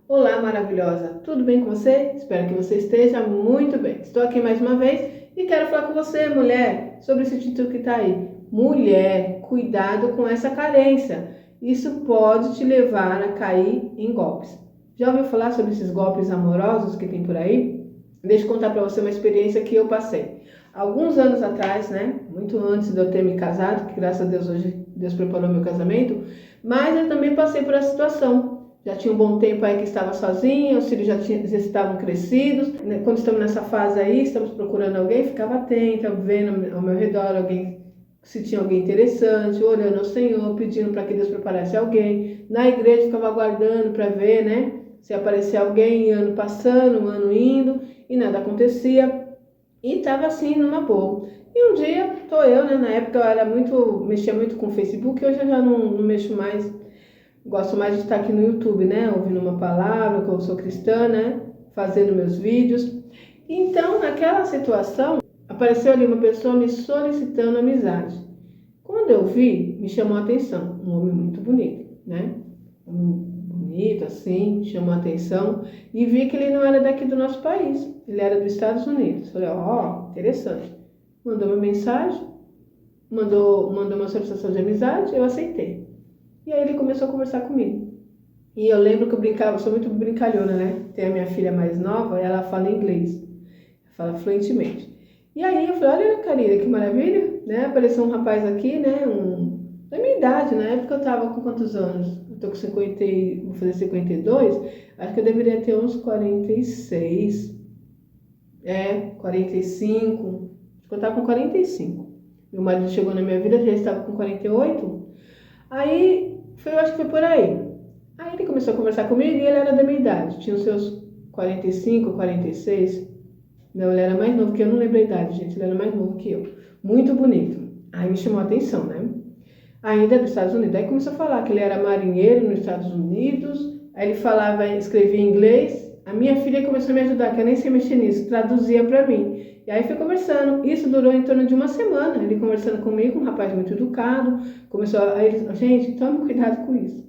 Olá, maravilhosa! Tudo bem com você? Espero que você esteja muito bem. Estou aqui mais uma vez e quero falar com você, mulher, sobre esse título que está aí. Mulher, cuidado com essa carência. Isso pode te levar a cair em golpes. Já ouviu falar sobre esses golpes amorosos que tem por aí? Deixa eu contar para você uma experiência que eu passei. Alguns anos atrás, né? Muito antes de eu ter me casado, que graças a Deus hoje Deus preparou meu casamento, mas eu também passei por essa situação. Já tinha um bom tempo aí que estava sozinha, os filhos já estavam crescidos. Quando estamos nessa fase aí, estamos procurando alguém, ficava atenta, vendo ao meu redor alguém, se tinha alguém interessante, orando ao Senhor, pedindo para que Deus preparasse alguém. Na igreja ficava aguardando para ver, né, se aparecia alguém, ano passando, ano indo, e nada acontecia. E estava assim numa boa. E um dia, tô eu, né, na época eu mexia muito com o Facebook, hoje eu já não mexo mais. Gosto mais de estar aqui no YouTube, né? Ouvindo uma palavra, que eu sou cristã, né? Fazendo meus vídeos. Então, naquela situação, apareceu ali uma pessoa me solicitando amizade. Quando eu vi, me chamou a atenção. Um homem muito bonito, né? Um homem bonito, assim, chamou a atenção. E vi que ele não era daqui do nosso país. Ele era dos Estados Unidos. Falei, ó, interessante. Mandou uma mensagem, mandou uma solicitação de amizade, eu aceitei. E aí ele começou a conversar comigo. E eu lembro que eu brincava, eu sou muito brincalhona, né? Tem a minha filha mais nova, ela fala inglês, fala fluentemente. E aí eu falei, olha, Karina, que maravilha, né? Apareceu um rapaz aqui, né? Da minha idade, na época eu tava com quantos anos? Eu tô com 50, vou fazer 52, acho que eu deveria ter uns 46, 45, acho que eu tava com 45. Meu marido chegou na minha vida, já estava com 48. Aí, eu acho que foi por aí. Aí ele começou a conversar comigo e ele era da minha idade. Tinha os seus 45, 46. Não, ele era mais novo que eu, não lembro a idade, gente. Ele era mais novo que eu. Muito bonito. Aí me chamou a atenção, né? Ainda dos Estados Unidos. Aí começou a falar que ele era marinheiro nos Estados Unidos. Aí ele falava, escrevia em inglês. A minha filha começou a me ajudar, que eu nem sei mexer nisso, traduzia pra mim. E aí foi conversando. Isso durou em torno de uma semana. Ele conversando comigo, um rapaz muito educado. Começou a ele, gente, tome cuidado com isso.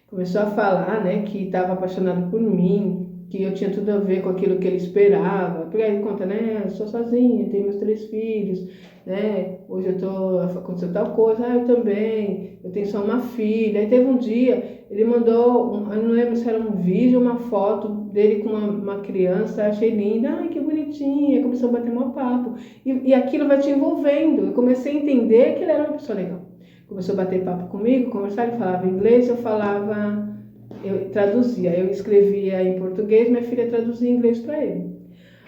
Começou a falar, né, que estava apaixonado por mim, que eu tinha tudo a ver com aquilo que ele esperava. Porque aí ele conta, né, eu sou sozinha, tenho meus 3 filhos, né, hoje aconteceu tal coisa, eu também, eu tenho só uma filha. Aí teve um dia, ele mandou, eu não lembro se era um vídeo ou uma foto dele com uma criança, achei linda, ai que bonitinha, começou a bater um papo. E aquilo vai te envolvendo, eu comecei a entender que ele era uma pessoa legal. Começou a bater papo comigo, conversar, ele falava inglês, eu traduzia, eu escrevia em português, minha filha traduzia em inglês para ele.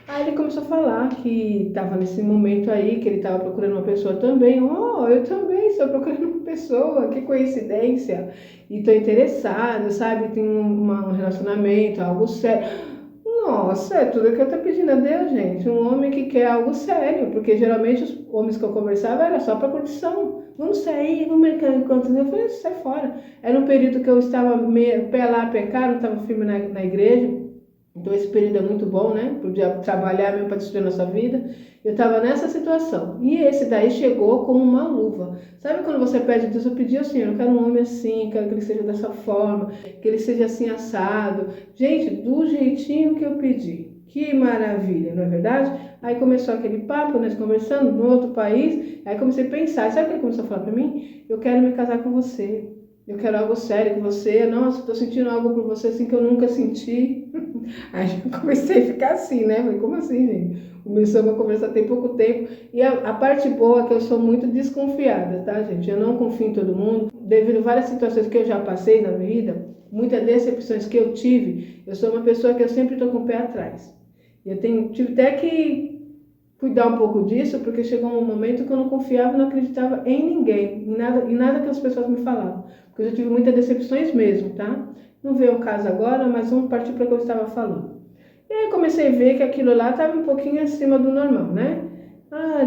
Aí ele começou a falar que estava nesse momento aí, que ele estava procurando uma pessoa também. Oh, eu também estou procurando uma pessoa, que coincidência. E estou interessada, sabe? Tem um relacionamento, algo sério. Nossa, é tudo que eu estou pedindo a Deus, gente. Um homem que quer algo sério, porque geralmente os homens que eu conversava era só para curtição. Vamos sair, vamos marcar encontros. Eu falei, sai fora. Era um período que eu estava meio pé lá, pé cá, não estava firme na igreja. Então esse período é muito bom, né? Podia trabalhar mesmo para destruir a nossa vida. Eu estava nessa situação. E esse daí chegou como uma luva. Sabe quando você pede a Deus, eu pedi ao Senhor, eu quero um homem assim, quero que ele seja dessa forma, que ele seja assim assado. Gente, do jeitinho que eu pedi. Que maravilha, não é verdade? Aí começou aquele papo, nós conversando no outro país. Aí comecei a pensar, sabe o que ele começou a falar para mim? Eu quero me casar com você. Eu quero algo sério com você. Nossa, estou sentindo algo por você assim que eu nunca senti. Aí eu comecei a ficar assim, né? Falei, como assim, gente? Começamos a conversar tem pouco tempo. E a parte boa é que eu sou muito desconfiada, tá, gente? Eu não confio em todo mundo. Devido a várias situações que eu já passei na vida, muitas decepções que eu tive, eu sou uma pessoa que eu sempre estou com o pé atrás. Tive até que cuidar um pouco disso, porque chegou um momento que eu não confiava, não acreditava em ninguém, em nada que as pessoas me falavam. Porque eu já tive muitas decepções mesmo, tá? Não veio o caso agora, mas vamos partir para o que eu estava falando. E aí eu comecei a ver que aquilo lá estava um pouquinho acima do normal, né?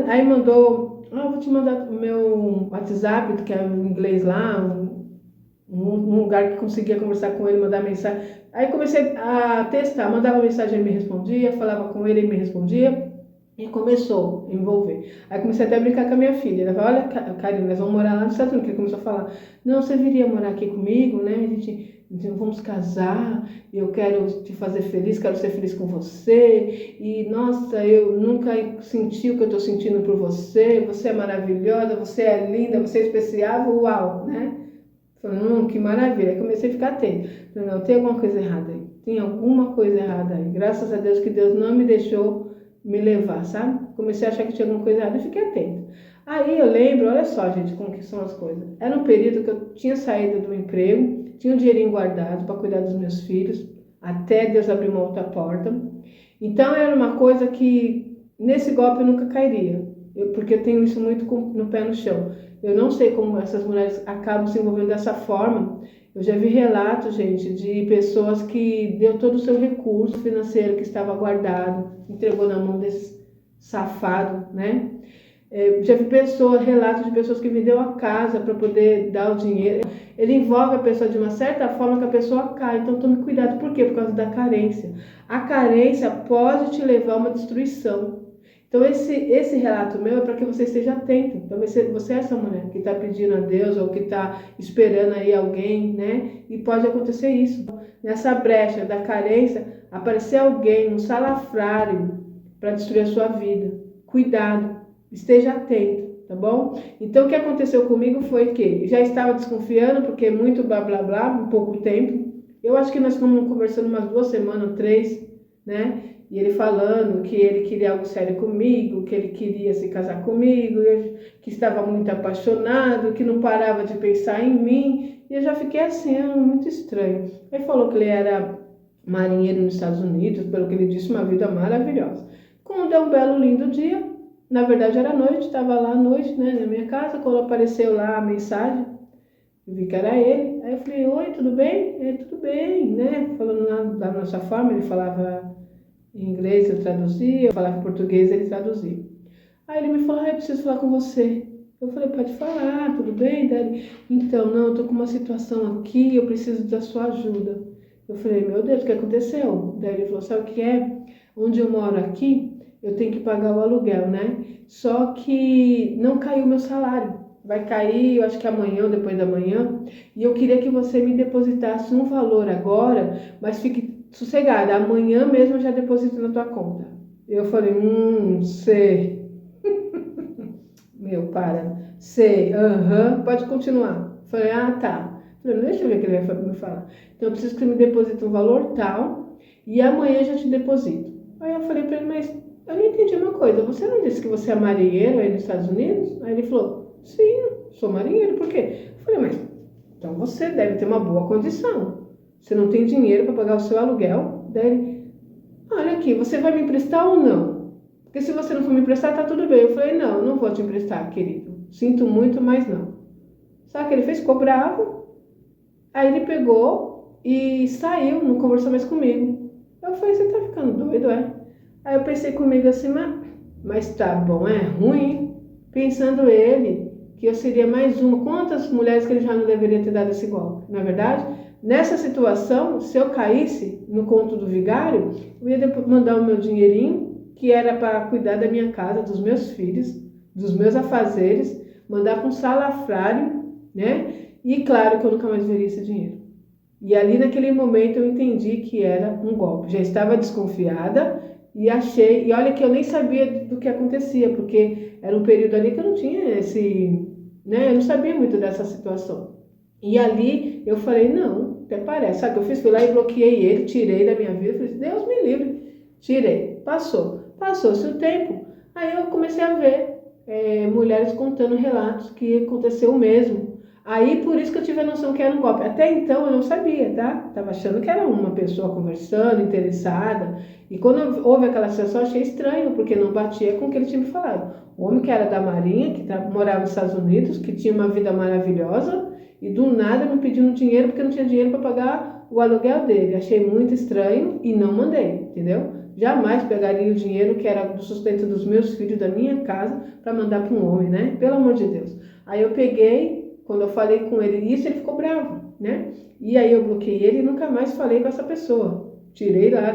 Aí mandou, vou te mandar o meu WhatsApp, que é em inglês lá, um lugar que conseguia conversar com ele, mandar mensagem. Aí comecei a testar, mandava mensagem, ele me respondia, falava com ele, ele me respondia. E começou a envolver. Aí comecei até a brincar com a minha filha. Ela falou, olha, Karina, nós vamos morar lá nos Estados Unidos. Que ele começou a falar, não, você viria morar aqui comigo, né? então vamos casar, eu quero te fazer feliz, quero ser feliz com você, e nossa, eu nunca senti o que eu estou sentindo por você, você é maravilhosa, você é linda, você é especial, uau, né? Falei, que maravilha. Aí comecei a ficar atenta. Falei, não, tem alguma coisa errada aí. Tem alguma coisa errada aí. Graças a Deus que Deus não me deixou me levar, sabe? Comecei a achar que tinha alguma coisa errada e fiquei atenta. Aí eu lembro, olha só, gente, como que são as coisas. Era um período que eu tinha saído do emprego, tinha um dinheirinho guardado para cuidar dos meus filhos, até Deus abrir uma outra porta. Então era uma coisa que nesse golpe eu nunca cairia, porque eu tenho isso muito no pé no chão. Eu não sei como essas mulheres acabam se envolvendo dessa forma. Eu já vi relatos, gente, de pessoas que deu todo o seu recurso financeiro que estava guardado, entregou na mão desse safado, né? Já vi relatos de pessoas que vendeu a casa para poder dar o dinheiro. Ele envolve a pessoa de uma certa forma que a pessoa cai. Então tome cuidado. Por quê? Por causa da carência. A carência pode te levar a uma destruição. Então esse relato meu é para que você esteja atento. Então você é essa mulher que está pedindo a Deus ou que está esperando aí alguém, né? E pode acontecer isso. Nessa brecha da carência, aparecer alguém, um salafrário, para destruir a sua vida. Cuidado. Esteja atento, tá bom? Então o que aconteceu comigo foi que já estava desconfiando, porque muito blá blá blá, um pouco tempo. Eu acho que nós estamos conversando umas 2 semanas, 3, né? E ele falando que ele queria algo sério comigo, que ele queria se casar comigo, que estava muito apaixonado, que não parava de pensar em mim. E eu já fiquei assim, muito estranho. Ele falou que ele era marinheiro nos Estados Unidos, pelo que ele disse, uma vida maravilhosa. Quando é um belo, lindo dia, na verdade era noite, estava lá à noite, né, na minha casa, quando apareceu lá a mensagem, eu vi que era ele. Aí eu falei, oi, tudo bem? Ele, tudo bem, né? Falando lá da nossa forma, ele falava em inglês, eu traduzia, eu falava em português, ele traduzia. Aí ele me falou, eu preciso falar com você. Eu falei, pode falar, tudo bem? Daí, então, não, eu tô com uma situação aqui, eu preciso da sua ajuda. Eu falei, meu Deus, o que aconteceu? Daí ele falou, sabe o que é? Onde eu moro aqui, eu tenho que pagar o aluguel, né? Só que não caiu o meu salário. Vai cair, eu acho que amanhã ou depois da manhã. E eu queria que você me depositasse um valor agora, mas fique sossegada. Amanhã mesmo eu já deposito na tua conta. Eu falei, sei. Meu, para. Sei, pode continuar. Falei, tá. Falei, deixa eu ver o que ele vai me falar. Então eu preciso que você me deposite um valor tal e amanhã eu já te deposito. Aí eu falei pra ele, mas eu não entendi uma coisa. Você não disse que você é marinheiro aí nos Estados Unidos? Aí ele falou, sim, sou marinheiro. Por quê? Eu falei, mas então você deve ter uma boa condição. Você não tem dinheiro para pagar o seu aluguel. Daí ele, olha aqui, você vai me emprestar ou não? Porque se você não for me emprestar, tá tudo bem. Eu falei, não vou te emprestar, querido. Sinto muito, mas não. Sabe o que ele fez? Ficou bravo. Aí ele pegou e saiu, não conversou mais comigo. Eu falei, você tá ficando doido, é? Aí eu pensei comigo assim, mas tá bom, é ruim, pensando ele que eu seria mais uma. Quantas mulheres que ele já não deveria ter dado esse golpe? Na verdade, nessa situação, se eu caísse no conto do vigário, eu ia mandar o meu dinheirinho, que era para cuidar da minha casa, dos meus filhos, dos meus afazeres, mandar para um salafrário, né? E claro que eu nunca mais veria esse dinheiro. E ali naquele momento eu entendi que era um golpe. Já estava desconfiada e achei, e olha que eu nem sabia do que acontecia, porque era um período ali que eu não tinha eu não sabia muito dessa situação. E ali eu falei, não, até parece, sabe o que eu fiz? Fui lá e bloqueei ele, tirei da minha vida, falei, Deus me livre, tirei, passou-se o tempo, aí eu comecei a ver mulheres contando relatos que aconteceu o mesmo. Aí, por isso que eu tive a noção que era um golpe. Até então, eu não sabia, tá? Tava achando que era uma pessoa conversando, interessada. E quando houve aquela situação, eu achei estranho, porque não batia com o que ele tinha me falado. O homem que era da Marinha, que morava nos Estados Unidos, que tinha uma vida maravilhosa, e do nada me pedindo dinheiro, porque não tinha dinheiro para pagar o aluguel dele. Achei muito estranho e não mandei, entendeu? Jamais pegaria o dinheiro que era do sustento dos meus filhos, da minha casa, para mandar para um homem, né? Pelo amor de Deus. Aí eu peguei. Quando eu falei com ele isso, ele ficou bravo, né? E aí eu bloqueei ele e nunca mais falei com essa pessoa. Tirei lá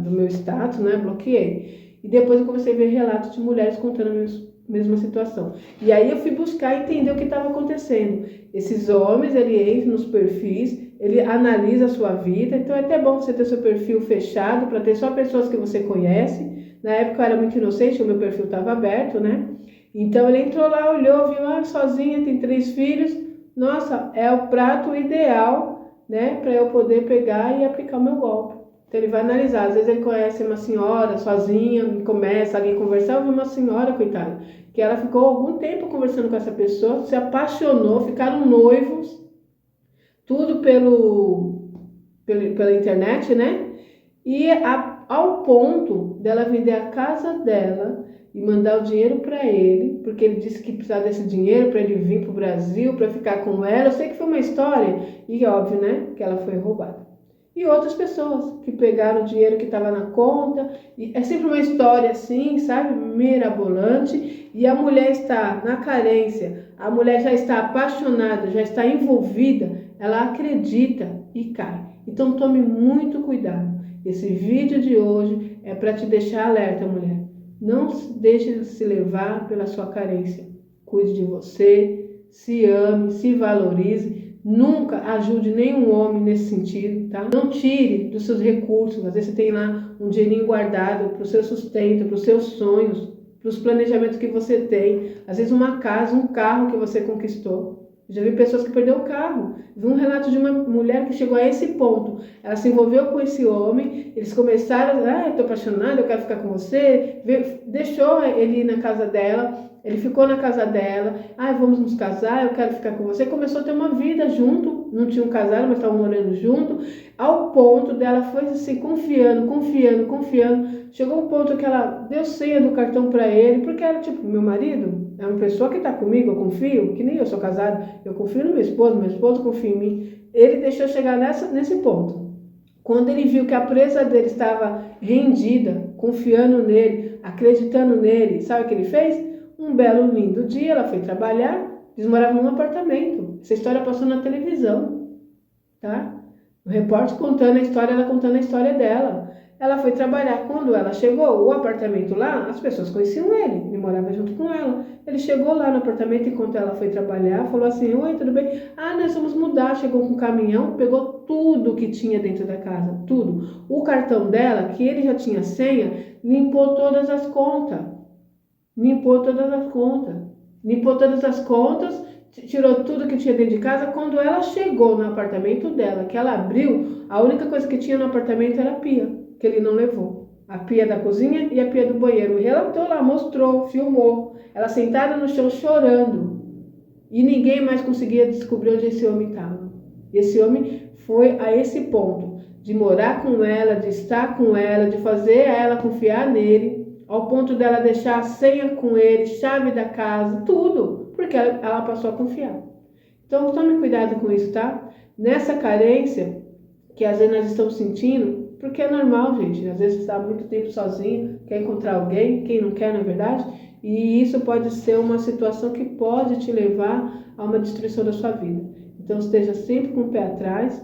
do meu status, né? Bloqueei. E depois eu comecei a ver relatos de mulheres contando a mesma situação. E aí eu fui buscar entender o que estava acontecendo. Esses homens, eles entram nos perfis, ele analisa a sua vida, então é até bom você ter seu perfil fechado, para ter só pessoas que você conhece. Na época eu era muito inocente, o meu perfil estava aberto, né? Então ele entrou lá, olhou, viu, sozinha, tem 3 filhos, nossa, é o prato ideal, né, para eu poder pegar e aplicar o meu golpe. Então ele vai analisar, às vezes ele conhece uma senhora sozinha, começa alguém a conversar, eu vi uma senhora, coitada, que ela ficou algum tempo conversando com essa pessoa, se apaixonou, ficaram noivos, tudo pela internet, né? E ao ponto dela vender a casa dela e mandar o dinheiro para ele, porque ele disse que precisava desse dinheiro para ele vir para o Brasil, para ficar com ela. Eu sei que foi uma história, e óbvio, né, que ela foi roubada. E outras pessoas que pegaram o dinheiro que estava na conta, e é sempre uma história assim, sabe, mirabolante, e a mulher está na carência, a mulher já está apaixonada, já está envolvida, ela acredita e cai. Então tome muito cuidado. Esse vídeo de hoje é para te deixar alerta, mulher. Não deixe de se levar pela sua carência. Cuide de você, se ame, se valorize. Nunca ajude nenhum homem nesse sentido, tá? Não tire dos seus recursos. Às vezes você tem lá um dinheirinho guardado para o seu sustento, para os seus sonhos, para os planejamentos que você tem. Às vezes uma casa, um carro que você conquistou. Já vi pessoas que perderam o carro. Vi um relato de uma mulher que chegou a esse ponto. Ela se envolveu com esse homem, eles começaram, eu estou apaixonada, eu quero ficar com você. Deixou ele ir na casa dela, ele ficou na casa dela. Vamos nos casar, eu quero ficar com você. Começou a ter uma vida junto, não tinham casado, mas estavam morando junto. Ao ponto dela foi assim, confiando. Chegou um ponto que ela deu senha do cartão para ele, porque era tipo, meu marido é uma pessoa que está comigo, eu confio, que nem eu sou casada, eu confio no meu esposo confia em mim. Ele deixou chegar nesse ponto. Quando ele viu que a presa dele estava rendida, confiando nele, acreditando nele, sabe o que ele fez? Um belo, lindo dia, ela foi trabalhar, eles moravam num apartamento. Essa história passou na televisão, tá? O repórter contando a história, ela contando a história dela. Ela foi trabalhar. Quando ela chegou, o apartamento lá, as pessoas conheciam ele morava junto com ela. Ele chegou lá no apartamento enquanto ela foi trabalhar, falou assim, oi, tudo bem? Nós vamos mudar. Chegou com um caminhão, pegou tudo que tinha dentro da casa, tudo. O cartão dela, que ele já tinha senha, limpou todas as contas. Tirou tudo que tinha dentro de casa. Quando ela chegou no apartamento dela, que ela abriu, a única coisa que tinha no apartamento era a pia, que ele não levou. A pia da cozinha e a pia do banheiro. Relatou lá, mostrou, filmou. Ela sentada no chão chorando. E ninguém mais conseguia descobrir onde esse homem estava. Esse homem foi a esse ponto de morar com ela, de estar com ela, de fazer ela confiar nele, ao ponto dela deixar a senha com ele, chave da casa, tudo, porque ela passou a confiar. Então tome cuidado com isso, tá? Nessa carência que às vezes nós estamos sentindo, porque é normal, gente. Às vezes você está muito tempo sozinho, quer encontrar alguém, quem não quer, na verdade, e isso pode ser uma situação que pode te levar a uma destruição da sua vida. Então esteja sempre com o pé atrás.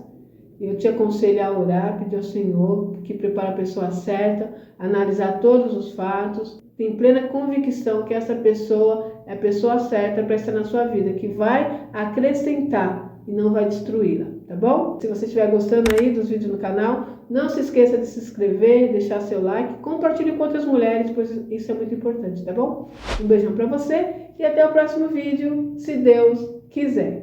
Eu te aconselho a orar, pedir ao Senhor que prepare a pessoa certa, analisar todos os fatos, tem plena convicção que essa pessoa é a pessoa certa para estar na sua vida, que vai acrescentar e não vai destruí-la, tá bom? Se você estiver gostando aí dos vídeos no canal, não se esqueça de se inscrever, deixar seu like, compartilhe com outras mulheres, pois isso é muito importante, tá bom? Um beijão para você e até o próximo vídeo, se Deus quiser.